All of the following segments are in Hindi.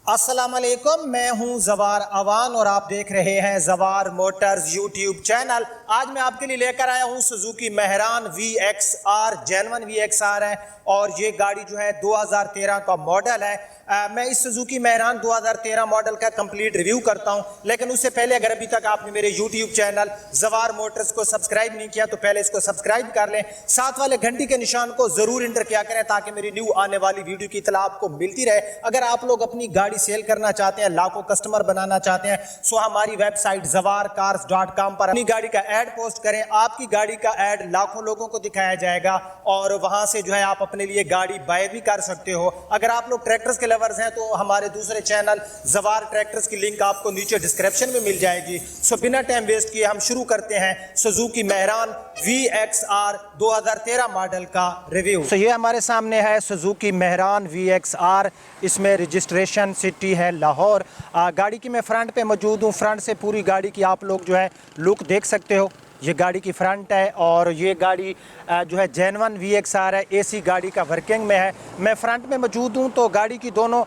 अस्सलाम वालेकुम, मैं हूं जवार अवान और आप देख रहे हैं जवार मोटर्स यूट्यूब चैनल। आज मैं आपके लिए लेकर आया हूं Suzuki Mehran VXR genuine VXR है और ये गाड़ी जो है 2013 का मॉडल है। मैं इस सुजुकी मेहरान 2013 मॉडल का कंप्लीट रिव्यू करता हूं, लेकिन उससे पहले अगर अभी तक आपने मेरे यूट्यूब चैनल जवार मोटर्स को सब्सक्राइब नहीं किया तो पहले इसको सब्सक्राइब कर लें, साथ वाले घंटी के निशान को जरूर इंटर किया करें ताकि मेरी न्यू आने वाली वीडियो की इतला आपको मिलती रहे। अगर आप लोग अपनी गाड़ी सेल करना चाहते हैं, लाखों कस्टमर बनाना चाहते हैं, सो हमारी वेबसाइट zawarcars.com पर अपनी गाड़ी का ऐड पोस्ट करें। आपकी गाड़ी का ऐड लाखों लोगों को दिखाया जाएगा और वहां से जो है आप अपने लिए गाड़ी बाय भी कर सकते हो। अगर आप लोग ट्रैक्टर्स के लवर्स हैं तो हमारे दूसरे चैनल जवार ट्रैक्टर्स की लिंक आपको नीचे डिस्क्रिप्शन में मिल जाएगी। सो बिना टाइम वेस्ट किए हम शुरू करते हैं सुजुकी मेहरान VXR 2013 मॉडल का रिव्यू। तो ये हमारे सामने है सुजुकी मेहरान VXR, इसमें रजिस्ट्रेशन सिटी है लाहौर। गाड़ी की मैं फ्रंट पे मौजूद हूँ। फ्रंट से पूरी गाड़ी की आप लोग जो है लुक देख सकते हो। ये गाड़ी की फ्रंट है और ये गाड़ी जो है जेनवन VXR है, AC गाड़ी का वर्किंग में है। मैं फ्रंट में मौजूद हूँ तो गाड़ी की दोनों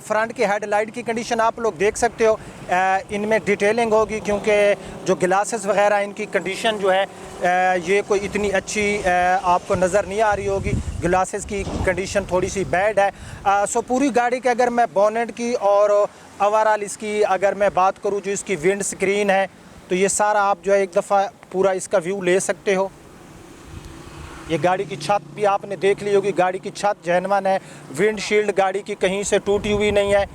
फ्रंट की हेडलाइट की कंडीशन आप लोग देख सकते हो। इनमें डिटेलिंग होगी क्योंकि जो गिलासेस वगैरह इनकी कंडीशन जो है ये कोई इतनी अच्छी आपको नज़र नहीं आ रही होगी। गिलासेस की कंडीशन थोड़ी सी बैड है। सो पूरी गाड़ी के अगर मैं बोनेट की और ओवरऑल इसकी अगर मैं बात करूँ, जो इसकी विंड स्क्रीन है, तो ये सारा आप जो है एक दफ़ा पूरा इसका व्यू ले सकते हो। ये गाड़ी की छत भी आपने देख ली होगी, गाड़ी की छत जेनवन है। विंडशील्ड गाड़ी की कहीं से टूटी हुई नहीं है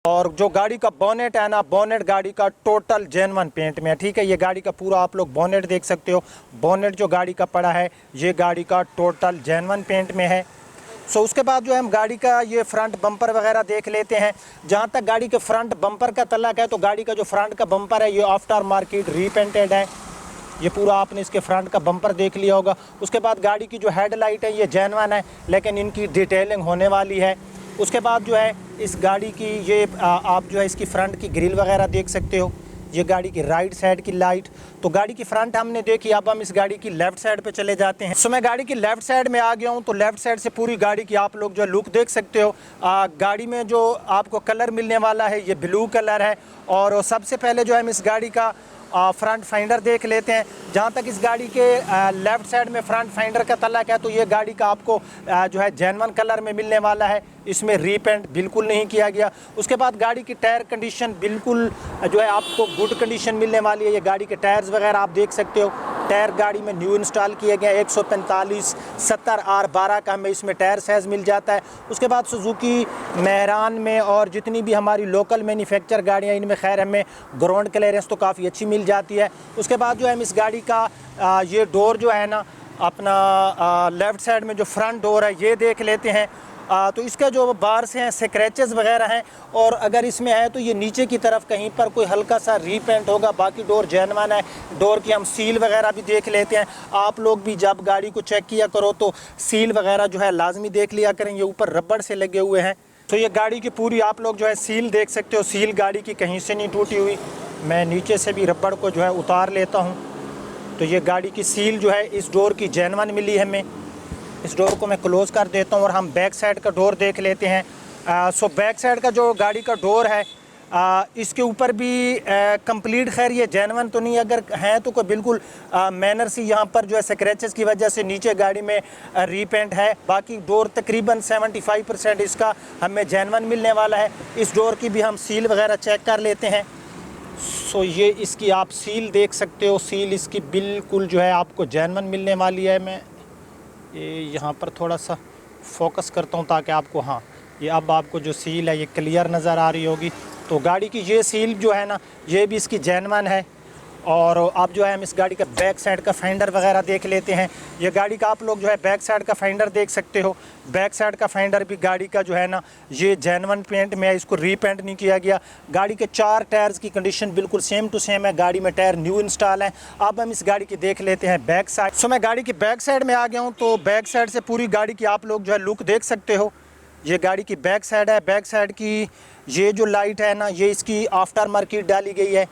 और जो गाड़ी का बोनेट है ना, बोनेट गाड़ी का टोटल जेनवन पेंट में है। ठीक है, ये गाड़ी का पूरा आप लोग बोनेट देख सकते हो। बोनेट जो गाड़ी का पड़ा है ये गाड़ी का टोटल जेनवन पेंट में है। सो उसके बाद जो है हम गाड़ी का ये फ्रंट बम्पर वगैरह देख लेते हैं। जहाँ तक गाड़ी के फ्रंट बम्पर का तल्लक है तो गाड़ी का जो फ्रंट का बम्पर है ये आफ्टर मार्केट रीपेंटेड है। ये पूरा आपने इसके फ्रंट का बम्पर देख लिया होगा। उसके बाद गाड़ी की जो हेडलाइट है ये जेनवन है लेकिन इनकी डिटेलिंग होने वाली है। उसके बाद जो है इस गाड़ी की ये आप जो है इसकी फ्रंट की ग्रिल वगैरह देख सकते हो। ये गाड़ी की राइट साइड की लाइट। तो गाड़ी की फ्रंट हमने देखी, अब हम इस गाड़ी की लेफ्ट साइड पे चले जाते हैं। सो मैं गाड़ी की लेफ्ट साइड में आ गया हूँ। तो लेफ्ट साइड से पूरी गाड़ी की आप लोग जो लुक देख सकते हो। गाड़ी में जो आपको कलर मिलने वाला है ये ब्लू कलर है और सबसे पहले जो हम इस गाड़ी का फ्रंट फाइंडर देख लेते हैं। जहाँ तक इस गाड़ी के लेफ़्ट साइड में फ्रंट फाइंडर का तल्लक है तो ये गाड़ी का आपको जो है जेनवन कलर में मिलने वाला है। इसमें रीपेंट बिल्कुल नहीं किया गया। उसके बाद गाड़ी की टायर कंडीशन बिल्कुल जो है आपको गुड कंडीशन मिलने वाली है। ये गाड़ी के टायर्स वगैरह आप देख सकते हो। टायर गाड़ी में न्यू इंस्टॉल किए गए 145/70R12 का हमें इसमें टायर साइज़ मिल जाता है। उसके बाद सुजुकी मेहरान में और जितनी भी हमारी लोकल मैन्युफैक्चर गाड़ियाँ इनमें खैर हमें ग्राउंड क्लियरेंस तो काफ़ी अच्छी मिल जाती है। उसके बाद जो है हम इस गाड़ी का ये डोर जो है ना अपना लेफ़्ट साइड में जो फ्रंट डोर है ये देख लेते हैं। तो इसका जो बार्स हैं स्क्रैचेस वगैरह हैं और अगर इसमें है तो ये नीचे की तरफ कहीं पर कोई हल्का सा रीपेंट होगा, बाकी डोर जेनवन है। डोर की हम सील वगैरह भी देख लेते हैं। आप लोग भी जब गाड़ी को चेक किया करो तो सील वगैरह जो है लाजमी देख लिया करें, ये ऊपर रबड़ से लगे हुए हैं। तो ये गाड़ी की पूरी आप लोग जो है सील देख सकते हो। सील गाड़ी की कहीं से नहीं टूटी हुई। मैं नीचे से भी रबड़ को जो है उतार लेता हूँ। तो ये गाड़ी की सील जो है इस डोर की जेनवन मिली है हमें। इस डोर को मैं क्लोज़ कर देता हूँ और हम बैक साइड का डोर देख लेते हैं। सो बैक साइड का जो गाड़ी का डोर है इसके ऊपर भी कंप्लीट खैर ये जेनवन तो नहीं, अगर हैं तो कोई बिल्कुल मैनर सी यहाँ पर जो है स्क्रैचेस की वजह से नीचे गाड़ी में रीपेंट है। बाकी डोर तकरीबन 75% इसका हमें जेनवन मिलने वाला है। इस डोर की भी हम सील वगैरह चेक कर लेते हैं। सो ये इसकी आप सील देख सकते हो। सील इसकी बिल्कुल जो है आपको जेनवन मिलने वाली है। मैं ये यहाँ पर थोड़ा सा फोकस करता हूँ ताकि आपको, हाँ, ये अब आपको जो सील है ये क्लियर नज़र आ रही होगी। तो गाड़ी की ये सील जो है ना ये भी इसकी जेनवन है। और अब जो है हम इस गाड़ी का बैक साइड का फाइंडर वगैरह देख लेते हैं। ये गाड़ी का आप लोग जो है बैक साइड का फाइंडर देख सकते हो। बैक साइड का फाइंडर भी गाड़ी का जो है ना ये जेनवन पेंट में है, इसको रीपेंट नहीं किया गया। गाड़ी के 4 टायर्स की कंडीशन बिल्कुल सेम टू सेम है। गाड़ी में टायर न्यू इंस्टॉल है। अब हम इस गाड़ी की देख लेते हैं बैक साइड। सो मैं गाड़ी की बैक साइड में आ गया हूँ। तो बैक साइड से पूरी गाड़ी की आप लोग जो है लुक देख सकते हो। ये गाड़ी की बैक साइड है। बैक साइड की ये जो लाइट है ना ये इसकी आफ्टर मार्केट डाली गई है।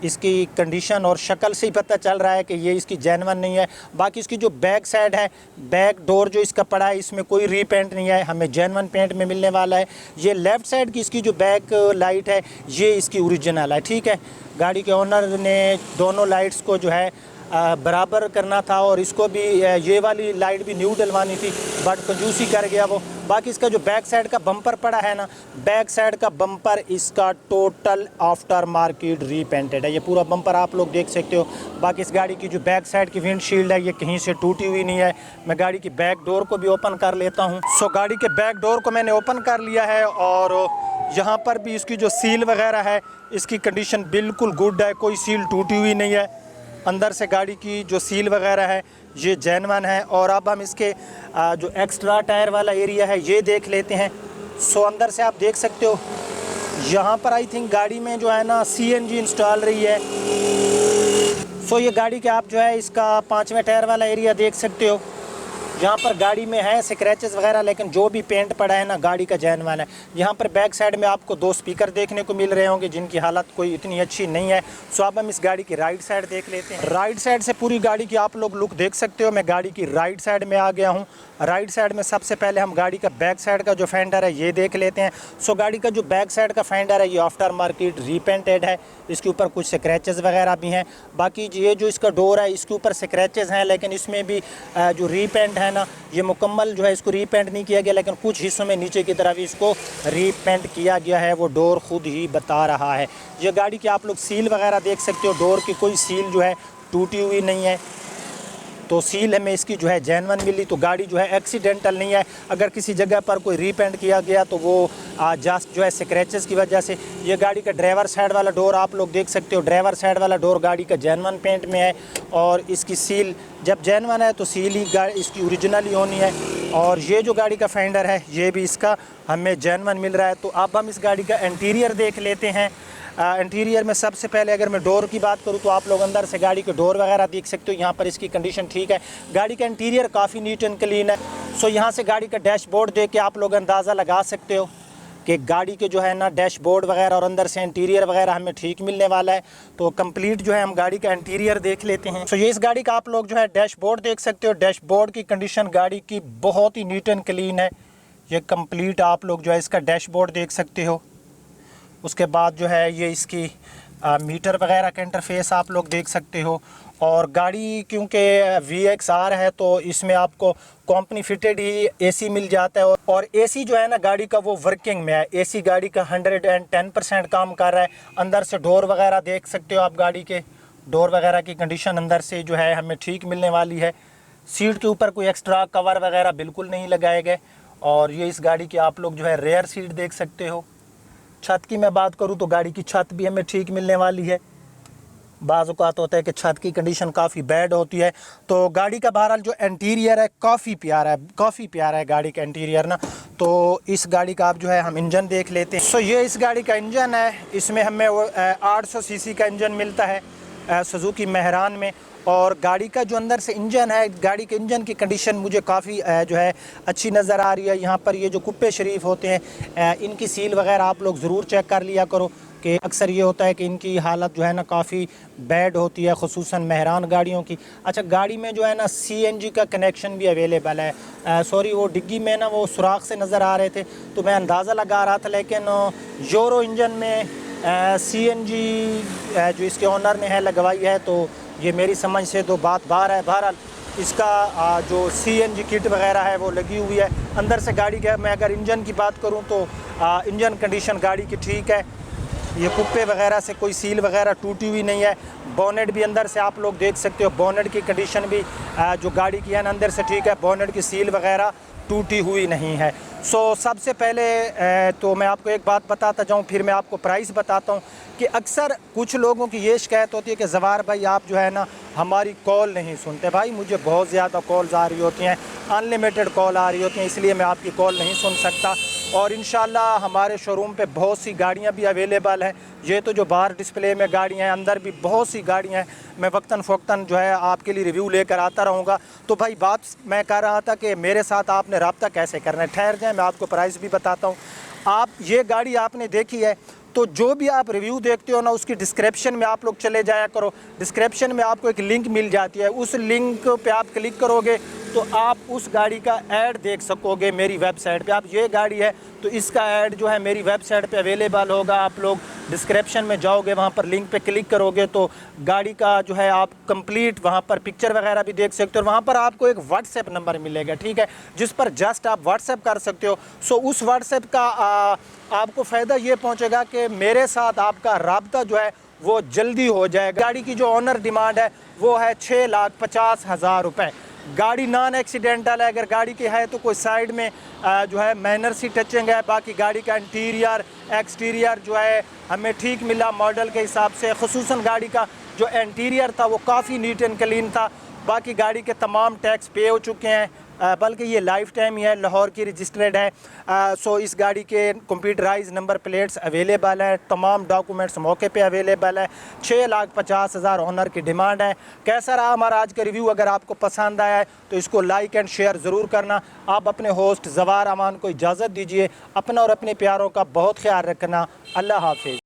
इसकी कंडीशन और शक्ल से ही पता चल रहा है कि ये इसकी जेन्युइन नहीं है। बाकी इसकी जो बैक साइड है, बैक डोर जो इसका पड़ा है, इसमें कोई रीपेंट नहीं है, हमें जेन्युइन पेंट में मिलने वाला है। ये लेफ़्ट साइड की इसकी जो बैक लाइट है ये इसकी ओरिजिनल है, ठीक है। गाड़ी के ओनर ने दोनों लाइट्स को जो है बराबर करना था और इसको भी ये वाली लाइट भी न्यू डलवानी थी, बट कंजूसी कर गया वो। बाकी इसका जो बैक साइड का बम्पर पड़ा है ना, बैक साइड का बम्पर इसका टोटल आफ्टर मार्केट रीपेंटेड है। ये पूरा बम्पर आप लोग देख सकते हो। बाकी इस गाड़ी की जो बैक साइड की विंडशील्ड है ये कहीं से टूटी हुई नहीं है। मैं गाड़ी की बैक डोर को भी ओपन कर लेता हूँ। सो गाड़ी के बैक डोर को मैंने ओपन कर लिया है और यहाँ पर भी इसकी जो सील वगैरह है इसकी कंडीशन बिल्कुल गुड है, कोई सील टूटी हुई नहीं है। अंदर से गाड़ी की जो सील वगैरह है ये जेन्युइन है। और अब हम इसके जो एक्स्ट्रा टायर वाला एरिया है ये देख लेते हैं। सो अंदर से आप देख सकते हो यहाँ पर आई थिंक गाड़ी में जो है ना CNG इंस्टॉल रही है। सो ये गाड़ी के आप जो है इसका 5वें टायर वाला एरिया देख सकते हो। यहाँ पर गाड़ी में है स्क्रैचेस वगैरह, लेकिन जो भी पेंट पड़ा है ना गाड़ी का जेन्युइन है। यहाँ पर बैक साइड में आपको 2 स्पीकर देखने को मिल रहे होंगे जिनकी हालत कोई इतनी अच्छी नहीं है। सो अब हम इस गाड़ी की राइट साइड देख लेते हैं। राइट साइड से पूरी गाड़ी की आप लोग लुक देख सकते हो। मैं गाड़ी की राइट साइड में आ गया हूँ। राइट साइड में सबसे पहले हम गाड़ी का बैक साइड का जो फेंडर है ये देख लेते हैं। सो गाड़ी का जो बैक साइड का फेंडर है ये आफ्टर मार्केट रीपेंटेड है। इसके ऊपर कुछ स्क्रैचेस वगैरह भी हैं। बाकी ये जो इसका डोर है इसके ऊपर स्क्रैचेस हैं, लेकिन इसमें भी जो रीपेंट है ना ये मुकम्मल जो है इसको रीपेंट नहीं किया गया, लेकिन कुछ हिस्सों में नीचे की तरफ इसको रीपेंट किया गया है। वो डोर खुद ही बता रहा है। ये गाड़ी की आप लोग सील वगैरह देख सकते हो। डोर की कोई सील जो है टूटी हुई नहीं है, तो सील हमें इसकी जो है जेन्युइन मिली। तो गाड़ी जो है एक्सीडेंटल नहीं है। अगर किसी जगह पर कोई रीपेंट किया गया तो वो जस्ट जो है स्क्रैचेस की वजह से। ये गाड़ी का ड्राइवर साइड वाला डोर आप लोग देख सकते हो। ड्राइवर साइड वाला डोर गाड़ी का जेन्युइन पेंट में है और इसकी सील जब जेन्युइन है तो सील ही इसकी ओरिजिनल ही होनी है। और ये जो गाड़ी का फेंडर है ये भी इसका हमें जेन्युइन मिल रहा है। तो अब हम इस गाड़ी का इंटीरियर देख लेते हैं। इंटीरियर में सबसे पहले अगर मैं डोर की बात करूं तो आप लोग अंदर से गाड़ी के डोर वगैरह देख सकते हो। यहाँ पर इसकी कंडीशन ठीक है। गाड़ी का इंटीरियर काफ़ी नीट एंड क्लीन है। सो यहाँ से गाड़ी का डैशबोर्ड देख के आप लोग अंदाज़ा लगा सकते हो कि गाड़ी के जो है ना डैशबोर्ड वगैरह और अंदर से इंटीरियर वगैरह हमें ठीक मिलने वाला है। तो कंप्लीट जो है हम गाड़ी का इंटीरियर देख लेते हैं। सो ये इस गाड़ी का आप लोग जो है डैशबोर्ड देख सकते हो। डैशबोर्ड की कंडीशन गाड़ी की बहुत ही नीट एंड क्लीन है। ये कंप्लीट आप लोग जो है इसका डैशबोर्ड देख सकते हो। उसके बाद जो है ये इसकी मीटर वगैरह का इंटरफेस आप लोग देख सकते हो। और गाड़ी क्योंकि VXR है तो इसमें आपको कंपनी फिटेड ही AC मिल जाता है। और AC जो है ना गाड़ी का वो वर्किंग में है। AC गाड़ी का 110% काम कर रहा है। अंदर से डोर वगैरह देख सकते हो आप। गाड़ी के डोर वगैरह की कंडीशन अंदर से जो है हमें ठीक मिलने वाली है। सीट के ऊपर कोई एक्स्ट्रा कवर वगैरह बिल्कुल नहीं लगाए गए। और ये इस गाड़ी की आप लोग जो है रेयर सीट देख सकते हो। छत की मैं बात करूं तो गाड़ी की छत भी हमें ठीक मिलने वाली है। बाज़ औक़ात होता है कि छत की कंडीशन काफ़ी बैड होती है। तो गाड़ी का बहरहाल जो इंटीरियर है काफ़ी प्यारा है गाड़ी का इंटीरियर ना। तो इस गाड़ी का आप जो है हम इंजन देख लेते हैं। सो ये इस गाड़ी का इंजन है। इसमें हमें 800 सीसी का इंजन मिलता है सुजुकी मेहरान में। और गाड़ी का जो अंदर से इंजन है, गाड़ी के इंजन की कंडीशन मुझे काफ़ी जो है अच्छी नज़र आ रही है। यहाँ पर ये जो कुप्पे शरीफ होते हैं इनकी सील वगैरह आप लोग ज़रूर चेक कर लिया करो कि अक्सर ये होता है कि इनकी हालत जो है ना काफ़ी बैड होती है, ख़ुसूसन मेहरान गाड़ियों की। अच्छा, गाड़ी में जो है ना CNG का कनेक्शन भी अवेलेबल है। सॉरी, वो डिग्गी में ना वो सुराख से नज़र आ रहे थे तो मैं अंदाज़ा लगा रहा था, लेकिन यूरो इंजन में CNG जो इसके ओनर ने है लगवाई है। तो ये मेरी समझ से तो बात बाहर है। बहरहाल इसका जो CNG किट वगैरह है वो लगी हुई है अंदर से। गाड़ी का मैं अगर इंजन की बात करूं तो इंजन कंडीशन गाड़ी की ठीक है। ये कुप्पे वगैरह से कोई सील वगैरह टूटी हुई नहीं है। बोनेट भी अंदर से आप लोग देख सकते हो। बोनेट की कंडीशन भी जो गाड़ी की है ना अंदर से ठीक है। बोनेट की सील वगैरह टूटी हुई नहीं है। सो सबसे पहले तो मैं आपको एक बात बताता जाऊं, फिर मैं आपको प्राइस बताता हूं कि अक्सर कुछ लोगों की ये शिकायत होती है कि ज़वार भाई आप जो है ना हमारी कॉल नहीं सुनते। भाई मुझे बहुत ज़्यादा कॉल्स आ रही होती हैं, अनलिमिटेड कॉल आ रही होती हैं, इसलिए मैं आपकी कॉल नहीं सुन सकता। और इंशाल्लाह हमारे शोरूम पे बहुत सी गाड़ियां भी अवेलेबल हैं। ये तो जो बाहर डिस्प्ले में गाड़ियां हैं, अंदर भी बहुत सी गाड़ियां हैं। मैं वक्तन फ़वक्तन जो है आपके लिए रिव्यू लेकर आता रहूँगा। तो भाई बात मैं कर रहा था कि मेरे साथ आपने रब्ता कैसे करना है। ठहर जाएँ, मैं आपको प्राइस भी बताता हूँ। आप ये गाड़ी आपने देखी है तो जो भी आप रिव्यू देखते हो ना, उसकी डिस्क्रिप्शन में आप लोग चले जाया करो। डिस्क्रिप्शन में आपको एक लिंक मिल जाती है, उस लिंक पे आप क्लिक करोगे तो आप उस गाड़ी का ऐड देख सकोगे मेरी वेबसाइट पे। आप ये गाड़ी है तो इसका ऐड जो है मेरी वेबसाइट पे अवेलेबल होगा। आप लोग डिस्क्रिप्शन में जाओगे, वहाँ पर लिंक पे क्लिक करोगे तो गाड़ी का जो है आप कंप्लीट वहाँ पर पिक्चर वगैरह भी देख सकते हो। वहाँ पर आपको एक व्हाट्सएप नंबर मिलेगा, ठीक है, जिस पर जस्ट आप व्हाट्सएप कर सकते हो। सो उस व्हाट्सएप का आपको फ़ायदा ये पहुँचेगा कि मेरे साथ आपका राब्ता जो है वो जल्दी हो जाएगा। गाड़ी की जो ऑनर डिमांड है वो है 6,50,000 रुपये। गाड़ी नॉन एक्सीडेंटल है। अगर गाड़ी की है तो कोई साइड में जो है माइनर सी टचिंग है। बाकी गाड़ी का इंटीरियर एक्सटीरियर जो है हमें ठीक मिला मॉडल के हिसाब से। खुसूसन गाड़ी का जो इंटीरियर था वो काफ़ी नीट एंड क्लीन था। बाकी गाड़ी के तमाम टैक्स पे हो चुके हैं, बल्कि ये लाइफ टाइम ही है, लाहौर की रजिस्टर्ड है। सो इस गाड़ी के कंप्यूटराइज नंबर प्लेट्स अवेलेबल है, तमाम डॉक्यूमेंट्स मौके पे अवेलेबल है। 6,50,000 ऑनर की डिमांड है। कैसा रहा हमारा आज का रिव्यू? अगर आपको पसंद आया है तो इसको लाइक एंड शेयर ज़रूर करना। आप अपने होस्ट ज़वार अमान को इजाज़त दीजिए। अपना और अपने प्यारों का बहुत ख्याल रखना। अल्लाह हाफिज़।